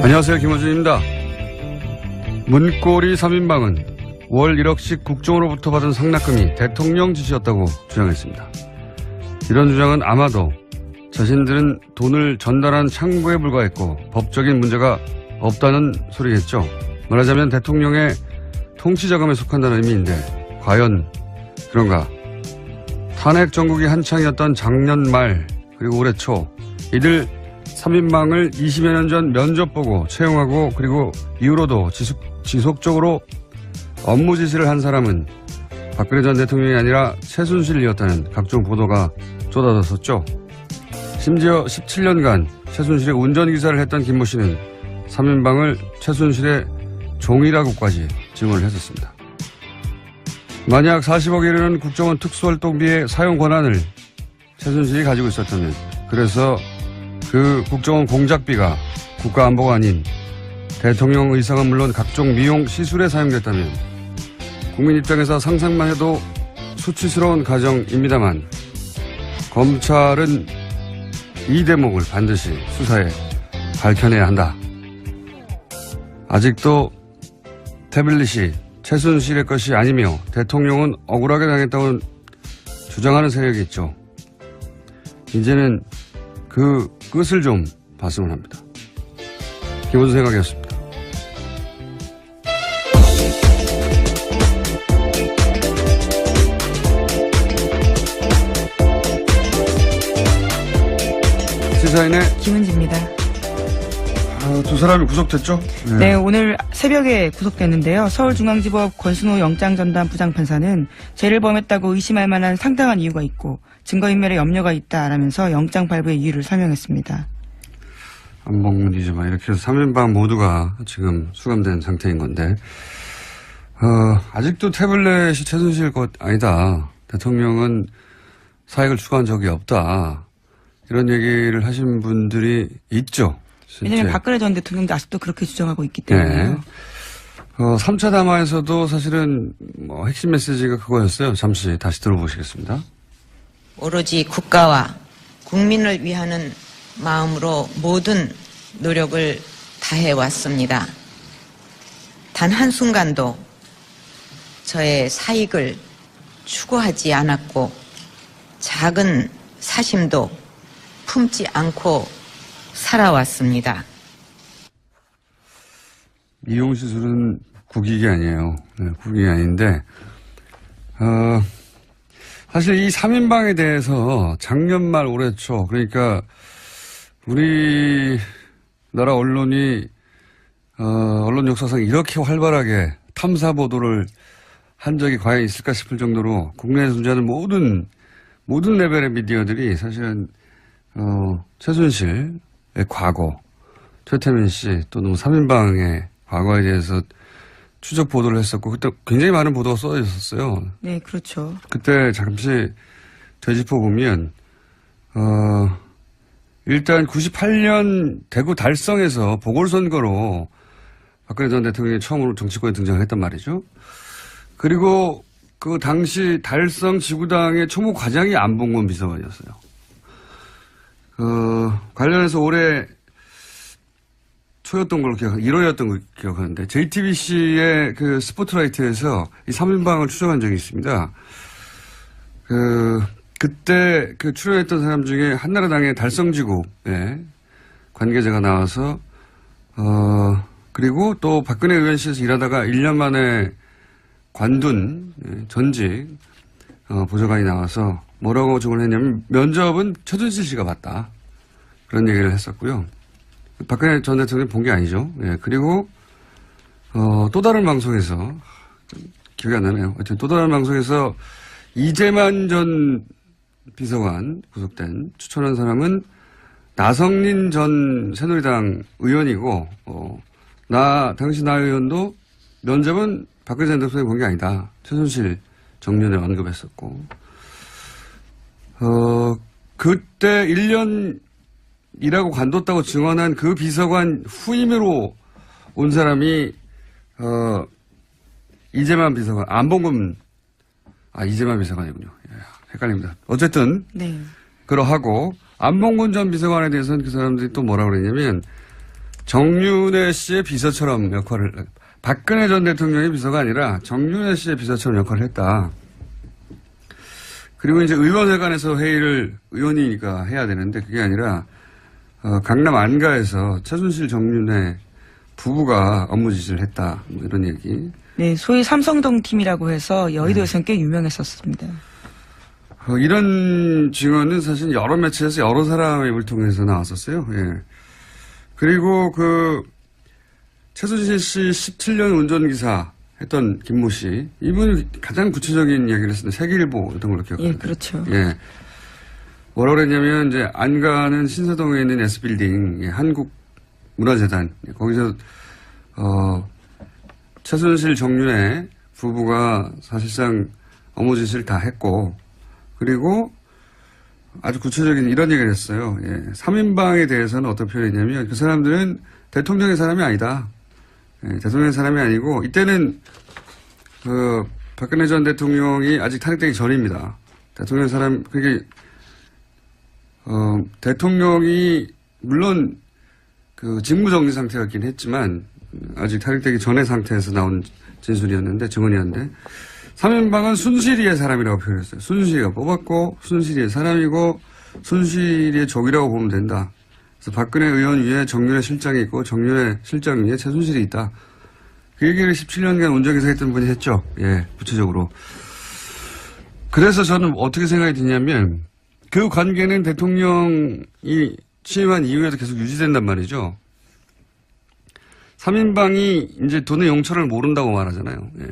안녕하세요. 김호준입니다. 문고리 3인방은 월 1억씩 국정으로부터 받은 상납금이 대통령 지시였다고 주장했습니다. 이런 주장은 아마도 자신들은 돈을 전달한 창구에 불과했고 법적인 문제가 없다는 소리겠죠. 말하자면 대통령의 통치자금에 속한다는 의미인데 과연 그런가? 탄핵 정국이 한창이었던 작년 말 그리고 올해 초 이들 3인방을 20여 년 전 면접 보고 채용하고 그리고 이후로도 지속적으로 업무 지시를 한 사람은 박근혜 전 대통령이 아니라 최순실이었다는 각종 보도가 쏟아졌었죠. 심지어 17년간 최순실의 운전기사를 했던 김모 씨는 3인방을 최순실의 종이라고까지 증언을 했었습니다. 만약 40억에 이르는 국정원 특수활동비의 사용 권한을 최순실이 가지고 있었다면 그래서 그 국정원 공작비가 국가안보가 아닌 대통령 의상은 물론 각종 미용 시술에 사용됐다면 국민 입장에서 상상만 해도 수치스러운 가정입니다만 검찰은 이 대목을 반드시 수사에 밝혀내야 한다. 아직도 태블릿이 최순실의 것이 아니며 대통령은 억울하게 당했다고 주장하는 세력이 있죠. 이제는 그 끝을 좀 봤으면 합니다. 김호준 생각이었습니다. 시사인의 김은지입니다. 두 사람이 구속됐죠? 네, 오늘 새벽에 구속됐는데요. 서울중앙지법 권순호 영장전담 부장판사는 죄를 범했다고 의심할 만한 상당한 이유가 있고 증거인멸에 염려가 있다라면서 영장 발부의 이유를 설명했습니다. 안봉문이지만 이렇게 해서 3인방 모두가 지금 수감된 상태인 건데 아직도 태블릿이 최순실 것 아니다. 대통령은 사익을 추구한 적이 없다. 이런 얘기를 하신 분들이 있죠. 실제. 왜냐하면 박근혜 전 대통령도 아직도 그렇게 주장하고 있기 때문에요. 네. 3차 담화에서도 사실은 핵심 메시지가 그거였어요. 잠시 다시 들어보시겠습니다. 오로지 국가와 국민을 위하는 마음으로 모든 노력을 다해왔습니다. 단 한순간도 저의 사익을 추구하지 않았고 작은 사심도 품지 않고 살아왔습니다. 미용시술은 국익이 아니에요. 네, 국익이 아닌데 사실 이 3인방에 대해서 작년 말 올해 초 그러니까 우리나라 언론이 언론 역사상 이렇게 활발하게 탐사 보도를 한 적이 과연 있을까 싶을 정도로 국내에 존재하는 모든 레벨의 미디어들이 사실은 최순실의 과거, 최태민 씨 또는 3인방의 과거에 대해서 추적 보도를 했었고 그때 굉장히 많은 보도가 쏟아져 있었어요. 네, 그렇죠. 그때 잠시 되짚어 보면 일단 98년 대구 달성에서 보궐선거로 박근혜 전 대통령이 처음으로 정치권에 등장을 했단 말이죠. 그리고 그 당시 달성 지구당의 총무 과장이 안봉건 비서관이었어요. 관련해서 올해 초였던 걸로 1월이었던 걸로 기억하는데 JTBC의 그 스포트라이트에서 이 3인방을 추정한 적이 있습니다. 그때 그 출연했던 사람 중에 한나라당의 달성지구의 관계자가 나와서 그리고 또 박근혜 의원실에서 일하다가 1년 만에 관둔 전직 보좌관이 나와서 뭐라고 증언을 했냐면 면접은 최순실 씨가 봤다. 그런 얘기를 했었고요. 박근혜 전 대통령이 본 게 아니죠. 예, 그리고 또 다른 방송에서 기억이 안 나네요. 하여튼 또 다른 방송에서 이재만 전 비서관 구속된 추천한 사람은 나성린 전 새누리당 의원이고 당시 나 의원도 면접은 박근혜 전 대통령이 본 게 아니다. 최순실 정면에 언급했었고 그때 1년 일하고 관뒀다고 증언한 그 비서관 후임으로 온 사람이 이재만 비서관, 안봉근 이재만 비서관이군요. 헷갈립니다. 어쨌든 네. 그러하고 안봉근 전 비서관에 대해서는 그 사람들이 또 뭐라고 그랬냐면 정윤회 씨의 비서처럼 역할을, 박근혜 전 대통령의 비서가 아니라 정윤회 씨의 비서처럼 역할을 했다. 그리고 이제 의원회관에서 회의를 의원이니까 해야 되는데 그게 아니라 강남 안가에서 최순실 정윤회 부부가 업무 지시를 했다. 뭐 이런 얘기. 네, 소위 삼성동 팀이라고 해서 여의도에서는 꽤 유명했었습니다. 이런 증언은 사실 여러 매체에서 여러 사람의 입을 통해서 나왔었어요. 예. 그리고 최순실 씨 17년 운전기사 했던 김모 씨, 이분이 가장 구체적인 이야기를 했었는데 세계일보였던 걸로 기억합니다. 예, 그렇죠. 예. 뭐라고 그랬냐면 이제 안가는 신사동에 있는 S빌딩, 예, 한국문화재단, 예, 거기서 최순실 정윤회 부부가 사실상 업무 지시를 다 했고, 그리고 아주 구체적인 이런 얘기를 했어요. 예. 3인방에 대해서는 어떤 표현이냐면 그 사람들은 대통령의 사람이 아니다. 예, 대통령의 사람이 아니고 이때는 박근혜 전 대통령이 아직 탄핵되기 전입니다. 대통령의 사람, 그게 대통령이 물론 직무정지 상태였긴 했지만 아직 탄핵되기 전의 상태에서 나온 진술이었는데, 증언이었는데 3인방은 순실이의 사람이라고 표현했어요. 순실이가 뽑았고 순실이의 사람이고 순실이의 적이라고 보면 된다. 그래서 박근혜 의원 위에 정윤회 실장이 있고 정윤회 실장 위에 최순실이 있다. 그 얘기를 17년간 운전기사 했던 분이 했죠. 예, 구체적으로. 그래서 저는 어떻게 생각이 드냐면 그 관계는 대통령이 취임한 이후에도 계속 유지된단 말이죠. 3인방이 이제 돈의 용처를 모른다고 말하잖아요. 예.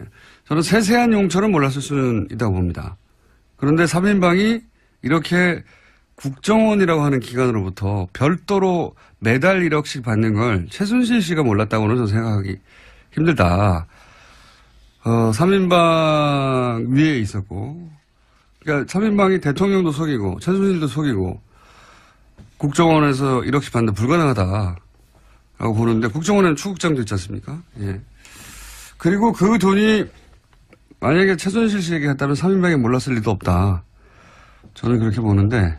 저는 세세한 용처를 몰랐을 수는 있다고 봅니다. 그런데 3인방이 이렇게 국정원이라고 하는 기관으로부터 별도로 매달 1억씩 받는 걸 최순실 씨가 몰랐다고는 저는 생각하기 힘들다. 3인방 위에 있었고, 그러니까 3인방이 대통령도 속이고 최순실도 속이고 국정원에서 1억씩 받는 불가능하다라고 보는데, 국정원에는 추국장도 있지 않습니까? 예. 그리고 그 돈이 만약에 최순실 씨에게 했다면 3인방이 몰랐을 리도 없다. 저는 그렇게 보는데,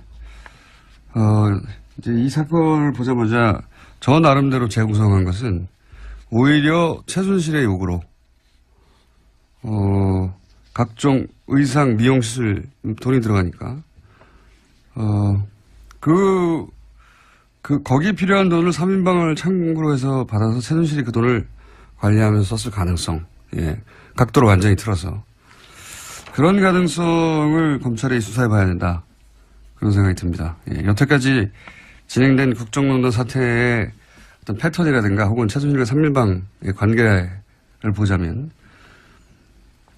이제 이 사건을 보자마자 저 나름대로 재구성한 것은 오히려 최순실의 요구로, 각종 의상, 미용시술 돈이 들어가니까, 거기에 필요한 돈을 3인방을 참고로 해서 받아서 최순실이 그 돈을 관리하면서 썼을 가능성, 예. 각도로 완전히 틀어서. 그런 가능성을 검찰이 수사해 봐야 된다. 그런 생각이 듭니다. 예. 여태까지 진행된 국정농단 사태의 어떤 패턴이라든가 혹은 최순실과 3인방의 관계를 보자면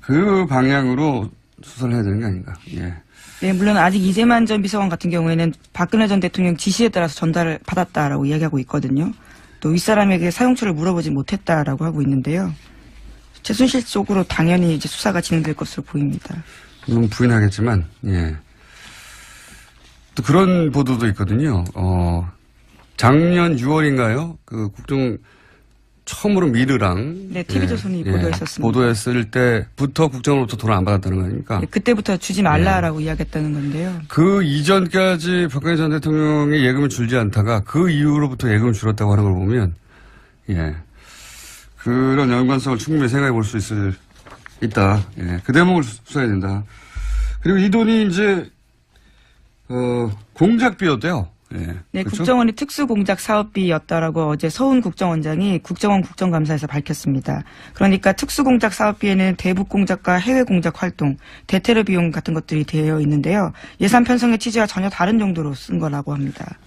그 방향으로 수사를 해야 되는 게 아닌가. 예. 네, 물론 아직 이재만 전 비서관 같은 경우에는 박근혜 전 대통령 지시에 따라서 전달을 받았다라고 이야기하고 있거든요. 또 윗사람에게 사용처를 물어보지 못했다라고 하고 있는데요. 최순실 쪽으로 당연히 이제 수사가 진행될 것으로 보입니다. 물론 부인하겠지만, 예. 또 그런 보도도 있거든요. 작년 6월인가요? 국정 처음으로 미르랑. 네, TV조선이 예, 보도했었습니다. 보도했을 때부터 국정으로부터 돈을 안 받았다는 거 아닙니까? 네, 그때부터 주지 말라라고 이야기했다는 건데요. 그 이전까지 박근혜 전 대통령이 예금을 줄지 않다가 그 이후로부터 예금을 줄었다고 하는 걸 보면, 예. 그런 연관성을 충분히 생각해 볼 수 있다. 예. 그 대목을 수사해야 된다. 그리고 이 돈이 이제, 공작비였대요. 예. 네, 그렇죠? 국정원이 특수공작 사업비였다라고 어제 서훈 국정원장이 국정원 국정감사에서 밝혔습니다. 그러니까 특수공작 사업비에는 대북 공작과 해외 공작 활동, 대테러 비용 같은 것들이 되어 있는데요. 예산 편성의 취지와 전혀 다른 정도로 쓴 거라고 합니다.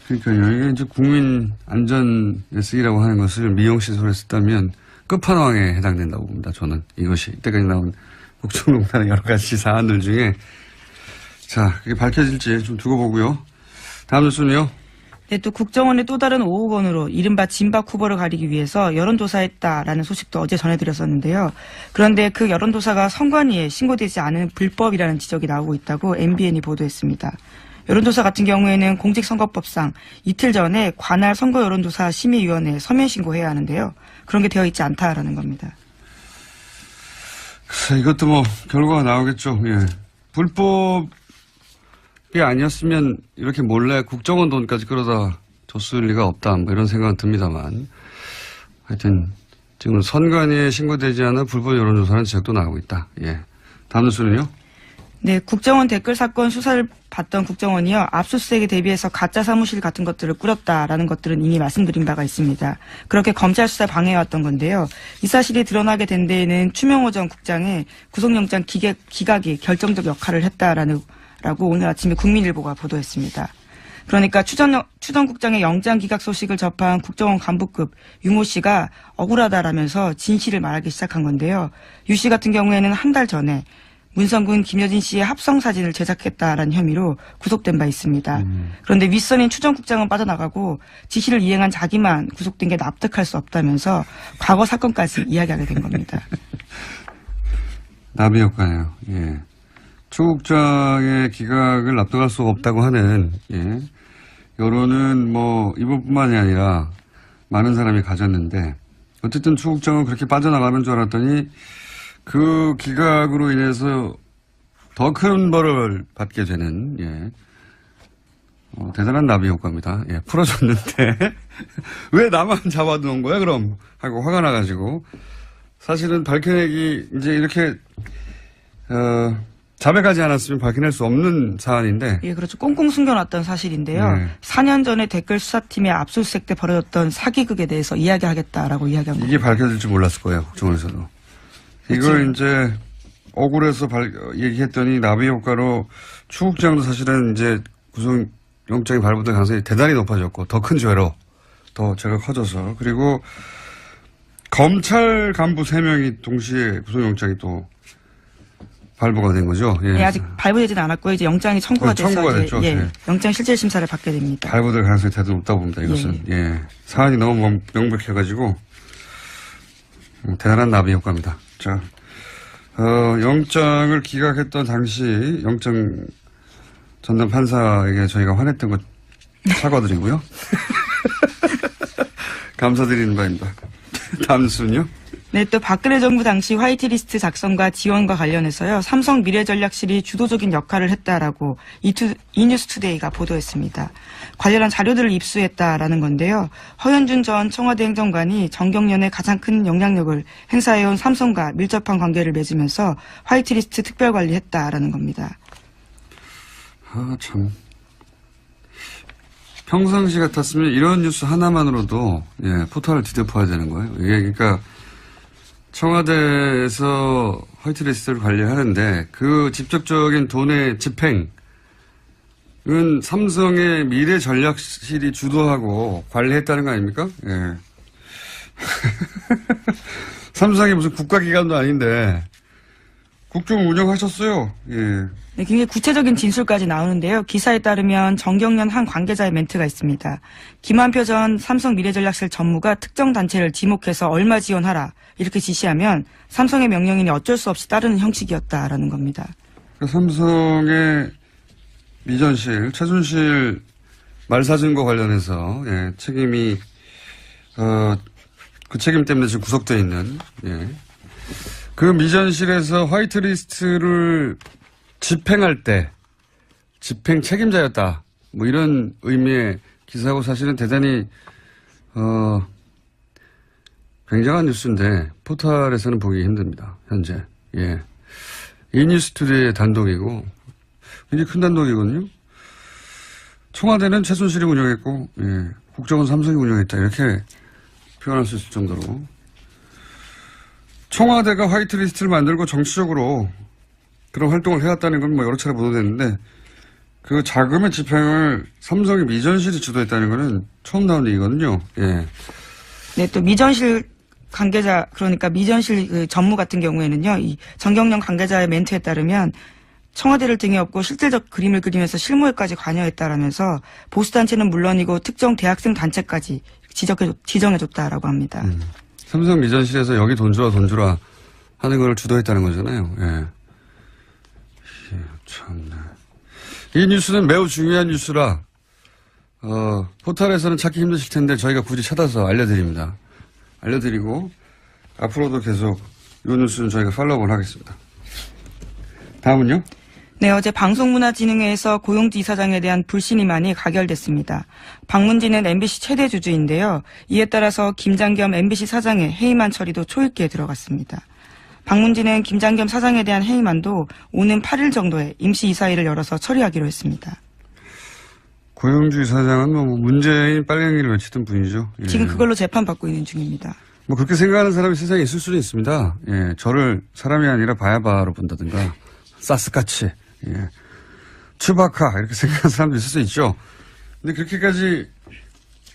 그러니까요. 이게 이제 국민 안전에 쓰기라고 하는 것을 미용시설에 썼다면 끝판왕에 해당된다고 봅니다. 저는 이것이 이때까지 나온 국정농단의 여러 가지 사안들 중에, 자, 그게 밝혀질지 좀 두고 보고요. 다음 뉴스는요. 네, 또 국정원의 또 다른 5억 원으로 이른바 진박 후보를 가리기 위해서 여론조사했다라는 소식도 어제 전해드렸었는데요. 그런데 그 여론조사가 선관위에 신고되지 않은 불법이라는 지적이 나오고 있다고 MBN이 보도했습니다. 여론조사 같은 경우에는 공직선거법상 이틀 전에 관할 선거여론조사 심의위원회에 서면 신고해야 하는데요. 그런 게 되어 있지 않다라는 겁니다. 이것도 뭐 결과가 나오겠죠. 예. 불법이 아니었으면 이렇게 몰래 국정원 돈까지 끌어다 줬을 리가 없다. 뭐 이런 생각은 듭니다만. 하여튼 지금 선관위에 신고되지 않은 불법 여론조사는 지적도 나오고 있다. 예. 다음 뉴스는요? 네, 국정원 댓글 사건 수사를 받던 국정원이요. 압수수색에 대비해서 가짜 사무실 같은 것들을 꾸렸다라는 것들은 이미 말씀드린 바가 있습니다. 그렇게 검찰 수사 방해해왔던 건데요. 이 사실이 드러나게 된 데에는 추명호 전 국장의 구속영장 기각이 결정적 역할을 했다라고 오늘 아침에 국민일보가 보도했습니다. 그러니까 추 전 국장의 영장 기각 소식을 접한 국정원 간부급 유모 씨가 억울하다라면서 진실을 말하기 시작한 건데요. 유 씨 같은 경우에는 한 달 전에 문성군 김여진 씨의 합성 사진을 제작했다라는 혐의로 구속된 바 있습니다. 그런데 윗선인 추 전 국장은 빠져나가고 지시를 이행한 자기만 구속된 게 납득할 수 없다면서 과거 사건까지 이야기하게 된 겁니다. 나비 효과네요. 예. 추 국장의 기각을 납득할 수 없다고 하는 예. 여론은 뭐 이분뿐만이 아니라 많은 사람이 가졌는데 어쨌든 추 국장은 그렇게 빠져나가는 줄 알았더니 그 기각으로 인해서 더 큰 벌을 받게 되는 예. 대단한 나비 효과입니다. 예. 풀어줬는데 왜 나만 잡아놓은 거야 그럼 하고 화가 나가지고 사실은 밝혀내기 이제 이렇게 자백하지 않았으면 밝혀낼 수 없는 사안인데. 예, 그렇죠. 꽁꽁 숨겨놨던 사실인데요. 네. 4년 전에 댓글 수사팀의 압수수색 때 벌어졌던 사기극에 대해서 이야기하겠다라고 이야기한 겁니다. 이게 밝혀질 줄 몰랐을 거예요. 국정원에서도. 이걸 이제 억울해서 얘기했더니 나비 효과로 추 국장도 사실은 이제 구속영장이 발부될 가능성이 대단히 높아졌고 더 큰 죄로 더 죄가 커져서 그리고 검찰 간부 3명이 동시에 구속영장이 또 발부가 된 거죠. 예. 예, 아직 발부되지는 않았고요. 이제 영장이 청구가 돼서 됐죠. 예, 예. 영장 실질 심사를 받게 됩니다. 발부될 가능성이 대단히 높다고 봅니다. 이것은 예. 사안이 너무 명백해가지고 대단한 나비 효과입니다. 자, 영장을 기각했던 당시 영장 전담 판사에게 저희가 화냈던 것 사과드리고요. 감사드리는 바입니다. 다음 뉴스는요? 네, 또 박근혜 정부 당시 화이트리스트 작성과 지원과 관련해서요. 삼성 미래전략실이 주도적인 역할을 했다라고 이뉴스투데이가 보도했습니다. 관련한 자료들을 입수했다라는 건데요. 허현준 전 청와대 행정관이 정경련에 가장 큰 영향력을 행사해온 삼성과 밀접한 관계를 맺으면서 화이트리스트 특별관리했다라는 겁니다. 아, 참. 평상시 같았으면 이런 뉴스 하나만으로도 예, 포털을 뒤덮어야 되는 거예요. 이게 그러니까 청와대에서 화이트리스트를 관리하는데 그 직접적인 돈의 집행은 삼성의 미래전략실이 주도하고 관리했다는 거 아닙니까? 예. 삼성이 무슨 국가기관도 아닌데 국정 운영하셨어요. 예. 네, 굉장히 구체적인 진술까지 나오는데요. 기사에 따르면 정경련 한 관계자의 멘트가 있습니다. 김한표 전 삼성 미래전략실 전무가 특정 단체를 지목해서 얼마 지원하라 이렇게 지시하면 삼성의 명령이니 어쩔 수 없이 따르는 형식이었다라는 겁니다. 삼성의 미전실, 최순실 말사진과 관련해서 예, 책임이 그 책임 때문에 지금 구속되어 있는 예. 그 미전실에서 화이트리스트를 집행할 때 집행 책임자였다. 뭐 이런 의미의 기사고 사실은 대단히 굉장한 뉴스인데 포털에서는 보기 힘듭니다. 현재. 예. 이뉴스투데이의 단독이고 굉장히 큰 단독이거든요. 청와대는 최순실이 운영했고 예. 국정원 삼성이 운영했다. 이렇게 표현할 수 있을 정도로 청와대가 화이트리스트를 만들고 정치적으로 그런 활동을 해왔다는 건 뭐 여러 차례 보도됐는데 그 자금의 집행을 삼성의 미전실이 주도했다는 거는 처음 나온 얘기거든요. 예. 네, 또 미전실 관계자 그러니까 미전실 그 전무 같은 경우에는요. 이 정경련 관계자의 멘트에 따르면 청와대를 등에 업고 실질적 그림을 그리면서 실무에까지 관여했다라면서 보수단체는 물론이고 특정 대학생 단체까지 지정해줬다라고 합니다. 삼성 미전실에서 여기 돈 주라 하는 걸 주도했다는 거잖아요. 예. 참네. 이 뉴스는 매우 중요한 뉴스라 포털에서는 찾기 힘드실 텐데 저희가 굳이 찾아서 알려드립니다. 알려드리고 앞으로도 계속 이 뉴스는 저희가 팔로우를 하겠습니다. 다음은요? 네, 어제 방송문화진흥회에서 고용주 이사장에 대한 불신임안이 가결됐습니다. 박문진은 MBC 최대 주주인데요. 이에 따라서 김장겸 MBC 사장의 해임안 처리도 초읽기에 들어갔습니다. 박문진은 김장겸 사장에 대한 해임안도 오는 8일 정도에 임시 이사회를 열어서 처리하기로 했습니다. 고용주 이사장은 뭐 문재인 빨갱이를 외치던 분이죠. 예. 지금 그걸로 재판받고 있는 중입니다. 뭐 그렇게 생각하는 사람이 세상에 있을 수는 있습니다. 예, 저를 사람이 아니라 바야바로 본다든가 사스카치, 예, 추바카 이렇게 생각하는 사람도 있을 수 있죠. 근데 그렇게까지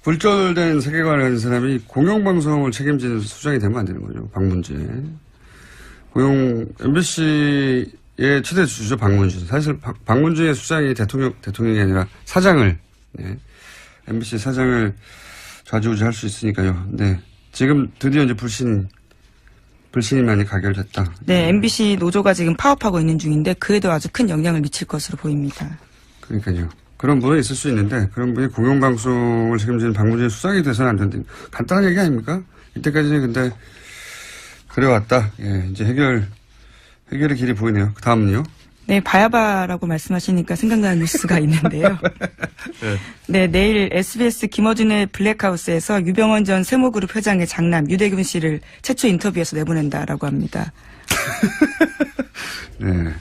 굴절된 세계관을 가진 사람이 공영방송을 책임지는 수장이 되면 안 되는 거죠. 박문진. MBC의 최대 주주죠, 박문진. 사실 박문진의 수장이 대통령이 아니라 사장을, 네, MBC 사장을 좌지우지할 수 있으니까요. 네. 지금 드디어 이제 불신임안이 가결됐다. 네, MBC 노조가 지금 파업하고 있는 중인데 그에도 아주 큰 영향을 미칠 것으로 보입니다. 그러니까요. 그런 분은 있을 수 있는데 그런 분이 공영방송을 책임지는 박문진의 수장이 돼서는 안 된다. 간단한 얘기 아닙니까? 이때까지는 근데 그래왔다. 예, 이제 해결의 길이 보이네요. 그 다음은요? 네, 바야바라고 말씀하시니까 생각나는 뉴스가 있는데요. 네, 내일 SBS 김어준의 블랙하우스에서 유병원 전 세모그룹 회장의 장남 유대균 씨를 최초 인터뷰에서 내보낸다라고 합니다. 네.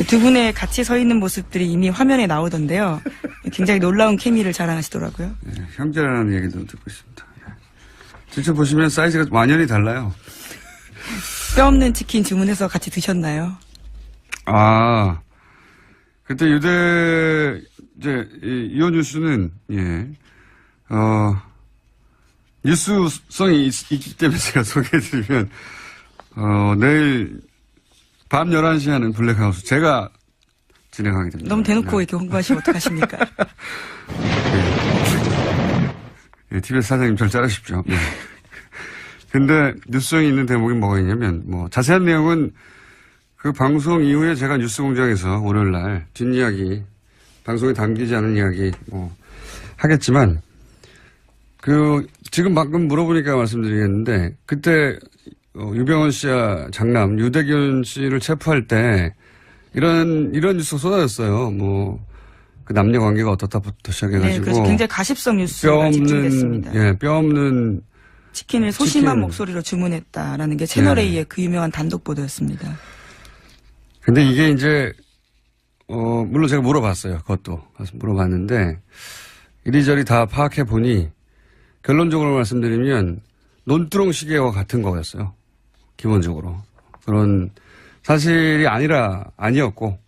두 분의 같이 서 있는 모습들이 이미 화면에 나오던데요. 굉장히 놀라운 케미를 자랑하시더라고요. 네, 형제라는 얘기도 듣고 있습니다. 직접 보시면 사이즈가 완연히 달라요. 뼈 없는 치킨 주문해서 같이 드셨나요? 아, 그때 이혼 뉴스는, 예, 뉴스성이 있기 때문에 제가 소개해드리면, 내일 밤 11시 하는 블랙하우스 제가 진행하게 됩니다. 너무 대놓고 네. 이렇게 홍보하시면 어떡하십니까? 예, TBS 사장님 절 자르십시오. 네. 근데 뉴스성이 있는 대목이 뭐가 있냐면, 뭐, 자세한 내용은 그 방송 이후에 제가 뉴스공장에서 월요일 날 뒷이야기, 방송에 담기지 않은 이야기, 뭐, 하겠지만, 지금 방금 물어보니까 말씀드리겠는데, 그때, 유병원 씨와 장남, 유대균 씨를 체포할 때, 이런 뉴스가 쏟아졌어요. 뭐, 그 남녀 관계가 어떻다부터 시작해가지고. 네, 그래서 굉장히 가십성 뉴스가 집중됐습니다. 예, 뼈 없는 치킨을 소심한 치킨. 목소리로 주문했다라는 게 채널A의 네. 그 유명한 단독 보도였습니다. 근데 이게 이제, 물론 제가 물어봤어요. 그것도. 가서 물어봤는데, 이리저리 다 파악해 보니, 결론적으로 말씀드리면, 논두렁 시계와 같은 거였어요. 기본적으로. 그런 사실이 아니었고,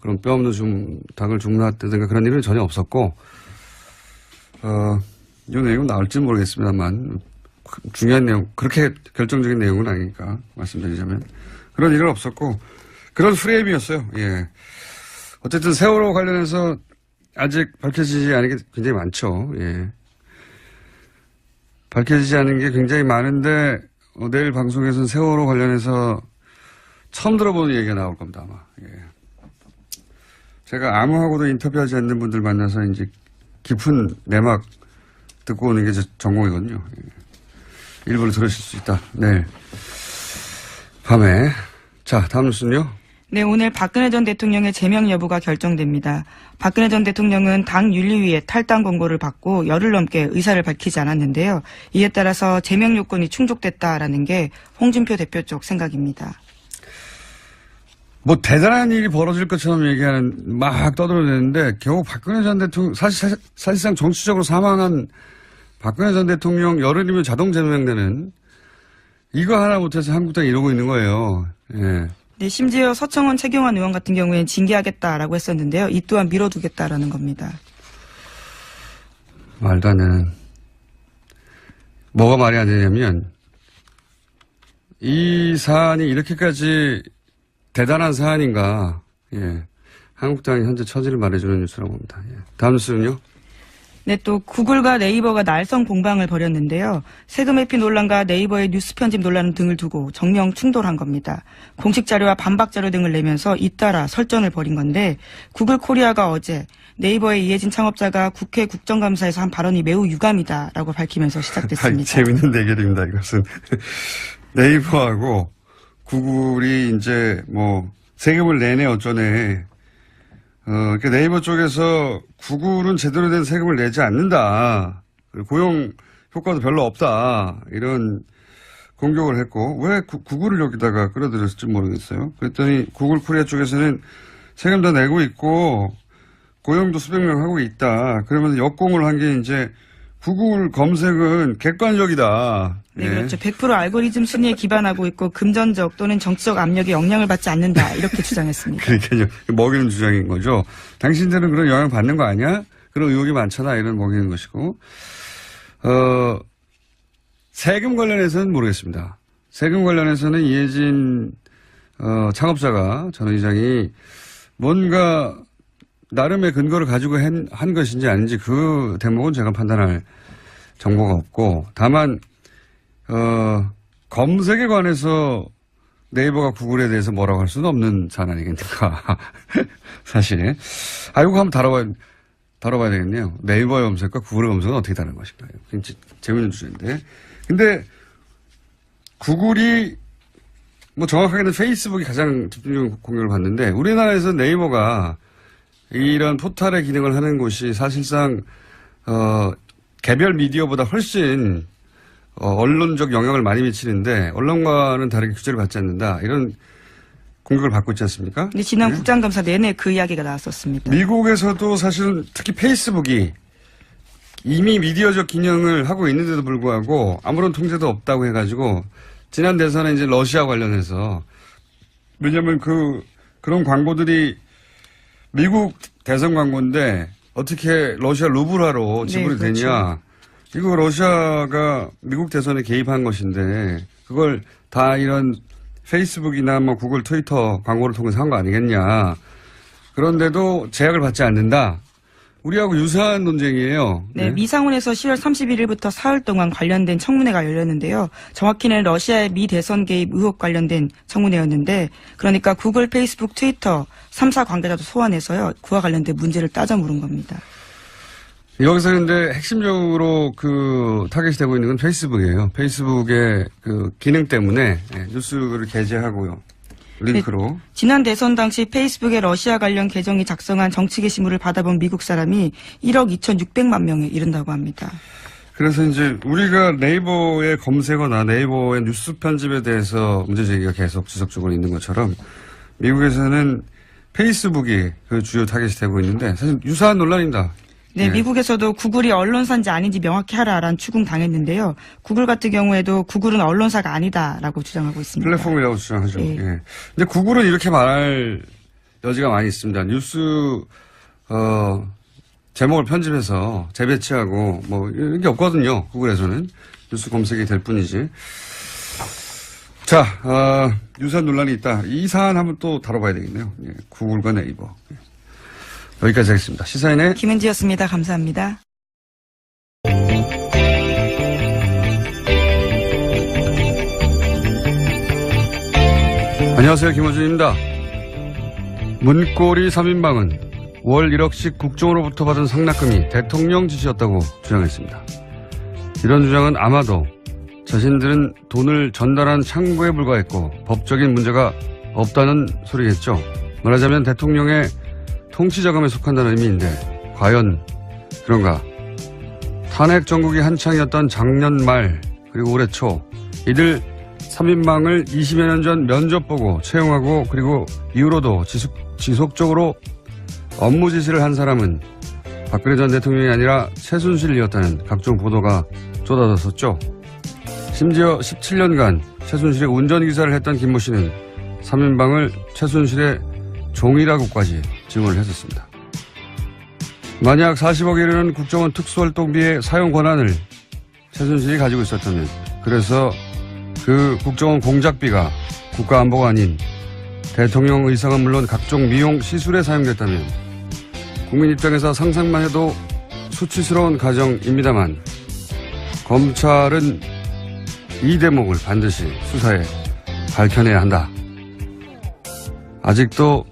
그런 뼈 없는 닭을 주문했다든가 그런 일은 전혀 없었고, 이 내용은 나올지 모르겠습니다만, 중요한 내용, 그렇게 결정적인 내용은 아니니까 말씀드리자면, 그런 일은 없었고, 그런 프레임이었어요. 예. 어쨌든 세월호 관련해서 아직 밝혀지지 않은 게 굉장히 많죠. 예. 밝혀지지 않은 게 굉장히 많은데, 내일 방송에서는 세월호 관련해서 처음 들어보는 얘기가 나올 겁니다, 아마. 예. 제가 아무하고도 인터뷰하지 않는 분들 만나서 이제 깊은 내막 듣고 오는 게 제 전공이거든요. 예. 일부러 들으실 수 있다. 내일 밤에. 자, 다음 뉴스는요? 네, 오늘 박근혜 전 대통령의 제명 여부가 결정됩니다. 박근혜 전 대통령은 당 윤리위에 탈당 권고를 받고 열흘 넘게 의사를 밝히지 않았는데요. 이에 따라서 제명 요건이 충족됐다라는 게 홍준표 대표 쪽 생각입니다. 뭐 대단한 일이 벌어질 것처럼 막 떠들어대는데 결국 박근혜 전 대통령 사실상 정치적으로 사망한 박근혜 전 대통령 열흘이면 자동 제명되는 이거 하나 못해서 한국당이 이러고 있는 거예요. 예. 네, 심지어 서청원 최경환 의원 같은 경우에는 징계하겠다라고 했었는데요. 이 또한 미뤄두겠다라는 겁니다. 말도 안 되는. 뭐가 말이 안 되냐면 이 사안이 이렇게까지 대단한 사안인가. 예. 한국당이 현재 처지를 말해주는 뉴스라고 봅니다. 예. 다음 뉴스는요? 네, 또 구글과 네이버가 날성 공방을 벌였는데요. 세금 회피 논란과 네이버의 뉴스 편집 논란 등을 두고 정면 충돌한 겁니다. 공식 자료와 반박 자료 등을 내면서 잇따라 설전을 벌인 건데 구글 코리아가 어제 네이버의 이해진 창업자가 국회 국정감사에서 한 발언이 매우 유감이다라고 밝히면서 시작됐습니다. 재밌는 대결입니다. 이것은 네이버하고 구글이 이제 뭐 세금을 내네 어쩌네 이렇게 네이버 쪽에서 구글은 제대로 된 세금을 내지 않는다. 고용 효과도 별로 없다. 이런 공격을 했고, 왜 구글을 여기다가 끌어들였을지 모르겠어요. 그랬더니 구글 코리아 쪽에서는 세금 다 내고 있고, 고용도 수백 명 하고 있다. 그러면서 역공을 한 게 이제 구글 검색은 객관적이다. 네, 예. 그렇죠. 100% 알고리즘 순위에 기반하고 있고 금전적 또는 정치적 압력에 영향을 받지 않는다. 이렇게 주장했습니다. 그러니까요. 먹이는 주장인 거죠. 당신들은 그런 영향 받는 거 아니야? 그런 의혹이 많잖아. 이런 먹이는 것이고. 세금 관련해서는 모르겠습니다. 세금 관련해서는 이해진 창업자가 전 의장이 뭔가 나름의 근거를 가지고 한 것인지 아닌지 그 대목은 제가 판단할 정보가 없고, 다만 검색에 관해서 네이버가 구글에 대해서 뭐라고 할 수는 없는 사안 아니겠습니까? 사실. 이거 한번 다뤄봐야 되겠네요. 네이버의 검색과 구글의 검색은 어떻게 다른 것인가요? 굉장히 재밌는 주제인데. 근데 구글이 뭐 정확하게는 페이스북이 가장 집중적인 공격을 받는데, 우리나라에서 네이버가 이런 포털의 기능을 하는 곳이 사실상 개별 미디어보다 훨씬 언론적 영향을 많이 미치는데 언론과는 다르게 규제를 받지 않는다. 이런 공격을 받고 있지 않습니까? 근데 지난 네? 국장감사 내내 그 이야기가 나왔었습니다. 미국에서도 사실은 특히 페이스북이 이미 미디어적 기능을 하고 있는데도 불구하고 아무런 통제도 없다고 해가지고 지난 대선에 이제 러시아 관련해서, 왜냐면 그런 광고들이 미국 대선 광고인데 어떻게 러시아 루블화로 지불이 네, 그렇죠. 되냐. 이거 러시아가 미국 대선에 개입한 것인데 그걸 다 이런 페이스북이나 뭐 구글, 트위터 광고를 통해서 한 거 아니겠냐. 그런데도 제약을 받지 않는다. 우리하고 유사한 논쟁이에요. 네, 미상원에서 10월 31일부터 사흘 동안 관련된 청문회가 열렸는데요. 정확히는 러시아의 미 대선 개입 의혹 관련된 청문회였는데, 그러니까 구글, 페이스북, 트위터 3사 관계자도 소환해서요. 그와 관련된 문제를 따져 물은 겁니다. 여기서 근데 핵심적으로 타겟이 되고 있는 건 페이스북이에요. 페이스북의 기능 때문에 뉴스를 게재하고요. 링크로. 네, 지난 대선 당시 페이스북의 러시아 관련 계정이 작성한 정치 게시물을 받아본 미국 사람이 1억 2,600만 명에 이른다고 합니다. 그래서 이제 우리가 네이버에 검색어나 네이버의 뉴스 편집에 대해서 문제 제기가 계속 지속적으로 있는 것처럼 미국에서는 페이스북이 그 주요 타겟이 되고 있는데 사실 유사한 논란입니다. 네, 예. 미국에서도 구글이 언론사인지 아닌지 명확히 하라라는 추궁당했는데요. 구글 같은 경우에도 구글은 언론사가 아니다라고 주장하고 있습니다. 플랫폼이라고 주장하죠. 예. 예. 근데 구글은 이렇게 말할 여지가 많이 있습니다. 뉴스 제목을 편집해서 재배치하고 뭐 이런 게 없거든요. 구글에서는 뉴스 검색이 될 뿐이지. 자, 유사한 논란이 있다. 이 사안 한번 또 다뤄봐야 되겠네요. 예. 구글과 네이버. 예. 여기까지 하겠습니다. 시사인의 김은지였습니다. 감사합니다. 안녕하세요. 김호준입니다. 문고리 3인방은 월 1억씩 국정으로부터 받은 상납금이 대통령 지시였다고 주장했습니다. 이런 주장은 아마도 자신들은 돈을 전달한 창구에 불과했고 법적인 문제가 없다는 소리겠죠. 말하자면 대통령의 통치자금에 속한다는 의미인데 과연 그런가? 탄핵 정국이 한창이었던 작년 말 그리고 올해 초 이들 3인방을 20여 년 전 면접 보고 채용하고 그리고 이후로도 지속적으로 업무 지시를 한 사람은 박근혜 전 대통령이 아니라 최순실이었다는 각종 보도가 쏟아졌었죠. 심지어 17년간 최순실의 운전기사를 했던 김모 씨는 3인방을 최순실의 종이라고까지 증언을 했었습니다. 만약 40억에 이르는 국정원 특수활동비의 사용 권한을 최순실이 가지고 있었다면, 그래서 그 국정원 공작비가 국가안보가 아닌 대통령 의상은 물론 각종 미용 시술에 사용됐다면 국민 입장에서 상상만 해도 수치스러운 가정입니다만 검찰은 이 대목을 반드시 수사에 밝혀내야 한다. 아직도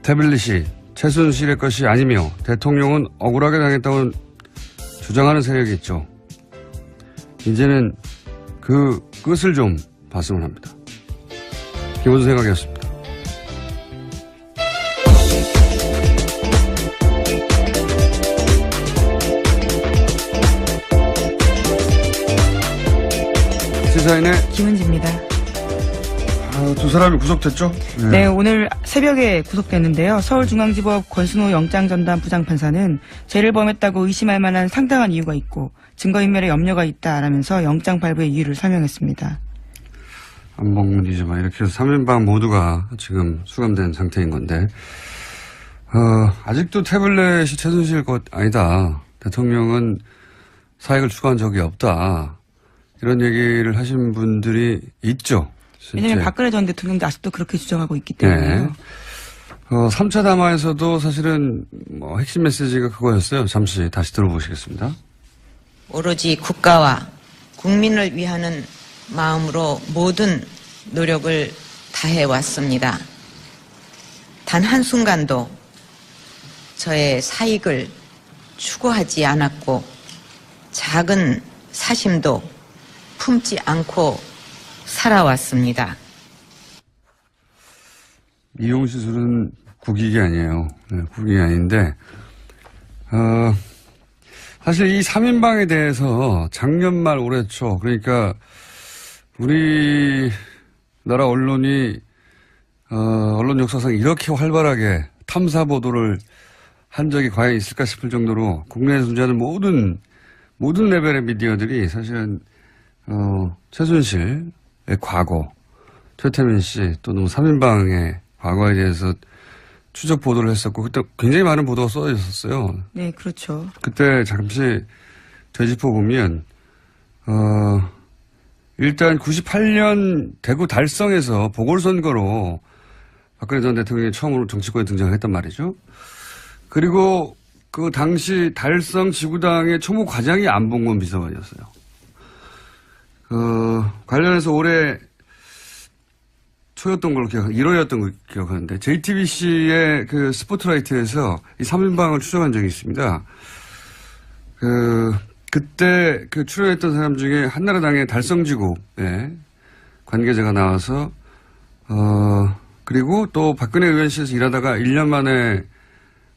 태블릿이 최순실의 것이 아니며 대통령은 억울하게 당했다고 주장하는 세력이 있죠. 이제는 그 끝을 좀 봤으면 합니다. 김원수 생각이었습니다. 시사인의 김은지입니다. 두 사람이 구속됐죠? 네, 오늘 새벽에 구속됐는데요. 서울중앙지법 권순호 영장전담 부장판사는 죄를 범했다고 의심할 만한 상당한 이유가 있고 증거인멸에 염려가 있다라면서 영장 발부의 이유를 설명했습니다. 안봉문이지만 이렇게 해서 3인방 모두가 지금 수감된 상태인 건데 아직도 태블릿이 최순실 것 아니다. 대통령은 사익을 추구한 적이 없다. 이런 얘기를 하신 분들이 있죠. 왜냐하면 박근혜 전 대통령도 아직도 그렇게 주장하고 있기 때문에요. 네. 3차 담화에서도 사실은 핵심 메시지가 그거였어요. 잠시 다시 들어보시겠습니다. 오로지 국가와 국민을 위하는 마음으로 모든 노력을 다해왔습니다. 단 한순간도 저의 사익을 추구하지 않았고 작은 사심도 품지 않고 살아왔습니다. 미용 시술은 국익이 아니에요. 네, 국익이 아닌데 사실 이 3인방에 대해서 작년 말 올해 초 그러니까 우리나라 언론이 언론 역사상 이렇게 활발하게 탐사 보도를 한 적이 과연 있을까 싶을 정도로 국내에 존재하는 모든 레벨의 미디어들이 사실은 최순실의 과거, 최태민 씨 또는 3인방의 과거에 대해서 추적 보도를 했었고 그때 굉장히 많은 보도가 쏟아져 있었어요. 네, 그렇죠. 그때 잠시 되짚어 보면 일단 98년 대구 달성에서 보궐선거로 박근혜 전 대통령이 처음으로 정치권에 등장했단 말이죠. 그리고 그 당시 달성 지구당의 초모 과장이 안봉근 비서관이었어요. 관련해서 올해 초였던 걸로 1월이었던 걸 기억하는데 JTBC의 그 스포트라이트에서 이 3인방을 추적한 적이 있습니다. 그때 그 출연했던 사람 중에 한나라당의 달성지구의 관계자가 나와서 그리고 또 박근혜 의원실에서 일하다가 1년 만에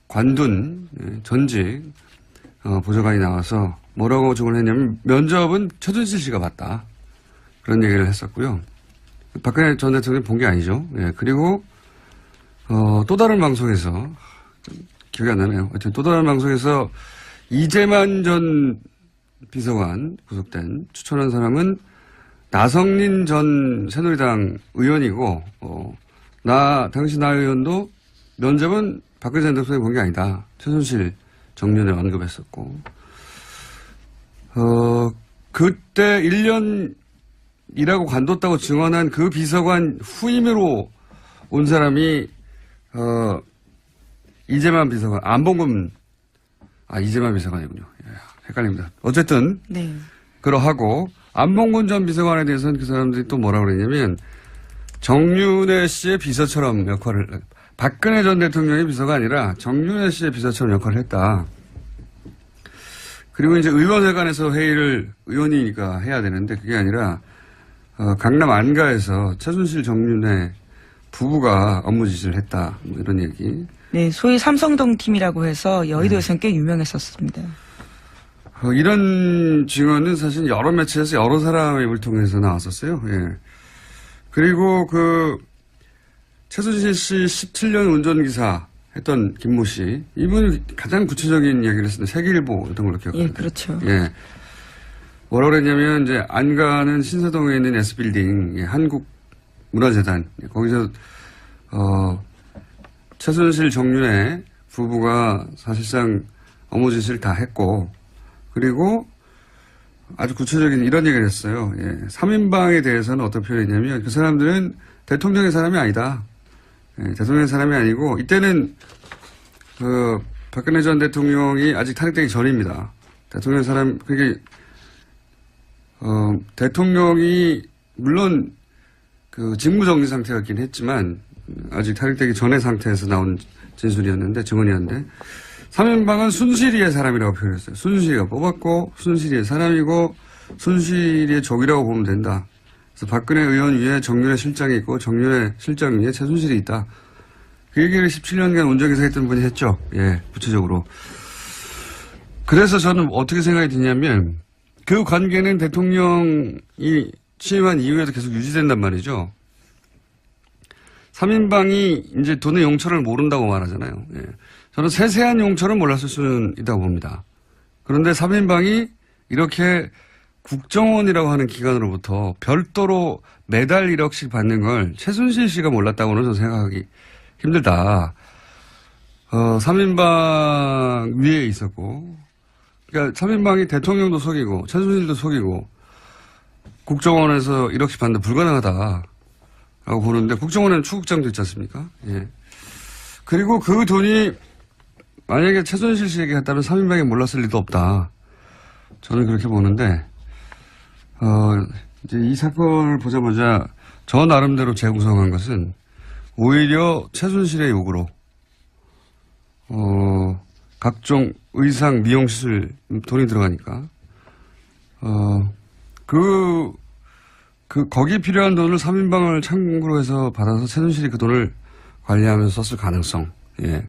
관둔 전직 보좌관이 나와서 뭐라고 증언을 했냐면 면접은 최순실 씨가 봤다. 그런 얘기를 했었고요. 박근혜 전 대통령이 본 게 아니죠. 예, 그리고 또 다른 방송에서 기억이 안 나네요. 하여튼 또 다른 방송에서 이재만 전 비서관 구속된 추천한 사람은 나성린 전 새누리당 의원이고 당시 나 의원도 면접은 박근혜 전 대통령이 본 게 아니다. 최순실 정면에 언급했었고 그때 1년 일하고 관뒀다고 증언한 그 비서관 후임으로 온 사람이 이재만 비서관 안봉근 이재만 비서관이군요. 예, 헷갈립니다. 어쨌든 네. 그러하고 안봉근 전 비서관에 대해서는 그 사람들이 또 뭐라고 그랬냐면 정윤회 씨의 비서처럼 역할을 박근혜 전 대통령의 비서가 아니라 정윤회 씨의 비서처럼 역할을 했다. 그리고 이제 의원회관에서 회의를 의원이니까 해야 되는데 그게 아니라 강남 안가에서 최순실 정윤회 부부가 업무 지시를 했다. 뭐 이런 얘기. 네, 소위 삼성동 팀이라고 해서 여의도에서는 꽤 유명했었습니다. 이런 증언은 사실 여러 매체에서 여러 사람의 입을 통해서 나왔었어요. 예. 그리고 최순실 씨 17년 운전기사 했던 김모 씨. 이분이 가장 구체적인 이야기를 했습니다. 세계일보 이런 걸로 기억합니다. 예, 그렇죠. 예. 뭐라고 그랬냐면, 이제, 안가는 신사동에 있는 S빌딩, 예, 한국문화재단. 예, 거기서, 최순실 정윤회 부부가 사실상 업무 지시를 다 했고, 그리고 아주 구체적인 이런 얘기를 했어요. 예, 3인방에 대해서는 어떤 표현이냐면, 그 사람들은 대통령의 사람이 아니다. 예, 대통령의 사람이 아니고, 이때는, 박근혜 전 대통령이 아직 탄핵되기 전입니다. 대통령의 사람, 그게, 대통령이 물론 그 직무정지 상태였긴 했지만 아직 탄핵되기 전의 상태에서 나온 진술이었는데 증언이었는데 3인방은 순실이의 사람이라고 표현했어요. 순실이가 뽑았고 순실이의 사람이고 순실이의 적이라고 보면 된다. 그래서 박근혜 의원 위에 정윤회 실장이 있고 정윤회 실장 위에 최순실이 있다. 그 얘기를 17년간 운전기사 했던 분이 했죠. 예, 구체적으로. 그래서 저는 어떻게 생각이 드냐면 그 관계는 대통령이 취임한 이후에도 계속 유지된단 말이죠. 3인방이 이제 돈의 용처를 모른다고 말하잖아요. 예. 저는 세세한 용처는 몰랐을 수는 있다고 봅니다. 그런데 3인방이 이렇게 국정원이라고 하는 기관으로부터 별도로 매달 1억씩 받는 걸 최순실 씨가 몰랐다고는 저는 생각하기 힘들다. 3인방 위에 있었고, 그러니까 3인방이 대통령도 속이고, 최순실도 속이고, 국정원에서 1억씩 받는데 불가능하다라고 보는데, 국정원에는 추국장도 있지 않습니까? 예. 그리고 그 돈이 만약에 최순실 씨에게 갔다면 3인방이 몰랐을 리도 없다. 저는 그렇게 보는데, 이제 이 사건을 보자마자 저 나름대로 재구성한 것은 오히려 최순실의 요구로, 각종 의상, 미용시술 돈이 들어가니까, 거기에 필요한 돈을 3인방을 참고로 해서 받아서 최순실이 그 돈을 관리하면서 썼을 가능성, 예.